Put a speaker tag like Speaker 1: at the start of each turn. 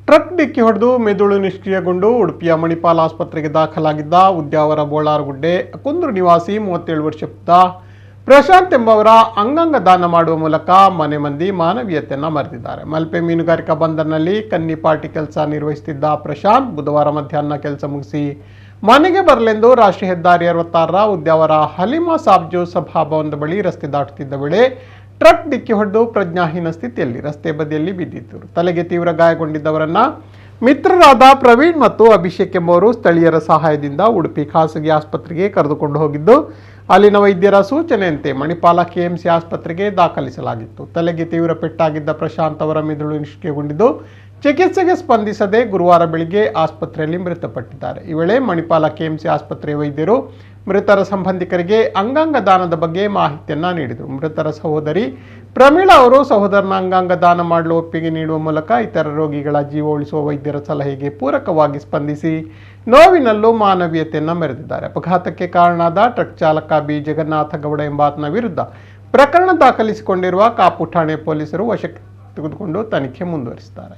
Speaker 1: Truck ಡಿಕ್ಕಿ ಹೊಡೆದು ಮೆದುಳು ನಿಷ್ಕ್ರಿಯಗೊಂಡು ಉಡುಪಿಯ ಮಣಿಪಾಲ್ ಆಸ್ಪತ್ರೆಗೆ ದಾಖಲಾಗಿದ್ದ ಉದ್ಯಾವರ ಬೋಳಾರಗುಡ್ಡೆ ಕುಂದ್ರು ನಿವಾಸಿ 37 ವರ್ಷದ ಪ್ರಶಾಂತ್ ಎಂಬವರ ಅಂಗಾಂಗ ದಾನ ಮಾಡುವ ಮೂಲಕ ಮನೆ ಮಂದಿ ಮಾನವೀಯತೆಯನ್ನು ಮೆರೆದಿದ್ದಾರೆ. ಮಲ್ಪೆ ಮೀನುಗಾರಿಕಾ ಬಂದರಿನಲ್ಲಿ ಕನ್ನಿ ಪಾರ್ಟಿ ಕೆಲಸ ನಿರ್ವಹಿಸುತ್ತಿದ್ದ ಪ್ರಶಾಂತ್ ಬುಧವಾರ ಮಧ್ಯಾಹ್ನ ಕೆಲಸ ಮುಗಿಸಿ ಮನೆಗೆ ಬರಲೆಂದು ರಾಷ್ಟ್ರೀಯ ಹೆದ್ದಾರಿ 66ರ ಉದ್ಯಾವರ ಹಲಿಮಾ ಸಾಬ್ಜೋ ಸಭಾಭವನದ ಬಳಿ ರಸ್ತೆ ದಾಟುತ್ತಿದ್ದ ವೇಳೆ ಟ್ರಕ್ ಡಿಕ್ಕಿ ಹೊಡೆದು ಪ್ರಜ್ಞಾಹೀನ ಸ್ಥಿತಿಯಲ್ಲಿ ರಸ್ತೆ ಬದಿಯಲ್ಲಿ ಬಿದ್ದಿದ್ದರು. ತಲೆಗೆ ತೀವ್ರ ಗಾಯಗೊಂಡಿದ್ದವರನ್ನ ಮಿತ್ರರಾದ ಪ್ರವೀಣ್ ಮತ್ತು ಅಭಿಷೇಕ್ ಎಂಬುವರು ಸ್ಥಳೀಯರ ಸಹಾಯದಿಂದ ಉಡುಪಿ ಖಾಸಗಿ ಆಸ್ಪತ್ರೆಗೆ ಕರೆದುಕೊಂಡು ಹೋಗಿದ್ದು ಅಲ್ಲಿನ ವೈದ್ಯರ ಸೂಚನೆಯಂತೆ ಮಣಿಪಾಲ ಕೆಎಂಸಿ ಆಸ್ಪತ್ರೆಗೆ ದಾಖಲಿಸಲಾಗಿತ್ತು. ತಲೆಗೆ ತೀವ್ರ ಪೆಟ್ಟಾಗಿದ್ದ ಪ್ರಶಾಂತ್ ಅವರ ಮೆದುಳು ನಿಷ್ಕ್ರಿಯಗೊಂಡಿದ್ದು ಚಿಕಿತ್ಸೆಗೆ ಸ್ಪಂದಿಸದೆ ಗುರುವಾರ ಬೆಳಿಗ್ಗೆ ಆಸ್ಪತ್ರೆಯಲ್ಲಿ ಮೃತಪಟ್ಟಿದ್ದಾರೆ. ಈ ವೇಳೆ ಮಣಿಪಾಲ ಕೆಎಂಸಿ ಆಸ್ಪತ್ರೆಯ ವೈದ್ಯರು ಮೃತರ ಸಂಬಂಧಿಕರಿಗೆ ಅಂಗಾಂಗ ದಾನದ ಬಗ್ಗೆ ಮಾಹಿತಿಯನ್ನ ನೀಡಿದರು. ಮೃತರ ಸಹೋದರಿ ಪ್ರಮೀಳಾ ಅವರು ಸಹೋದರನ ಅಂಗಾಂಗ ದಾನ ಮಾಡಲು ಒಪ್ಪಿಗೆ ನೀಡುವ ಮೂಲಕ ಇತರ ರೋಗಿಗಳ ಜೀವ ಉಳಿಸುವ ವೈದ್ಯರ ಸಲಹೆಗೆ ಪೂರಕವಾಗಿ ಸ್ಪಂದಿಸಿ ನೋವಿನಲ್ಲೂ ಮಾನವೀಯತೆಯನ್ನು ಮೆರೆದಿದ್ದಾರೆ. ಅಪಘಾತಕ್ಕೆ ಕಾರಣವಾದ ಟ್ರಕ್ ಚಾಲಕ ಬಿ ಜಗನ್ನಾಥ ಗೌಡ ಎಂಬಾತನ ವಿರುದ್ಧ ಪ್ರಕರಣ ದಾಖಲಿಸಿಕೊಂಡಿರುವ ಕಾಪು ಠಾಣೆ ಪೊಲೀಸರು ವಶಕ್ಕೆ ತೆಗೆದುಕೊಂಡು ತನಿಖೆ ಮುಂದುವರಿಸಿದ್ದಾರೆ.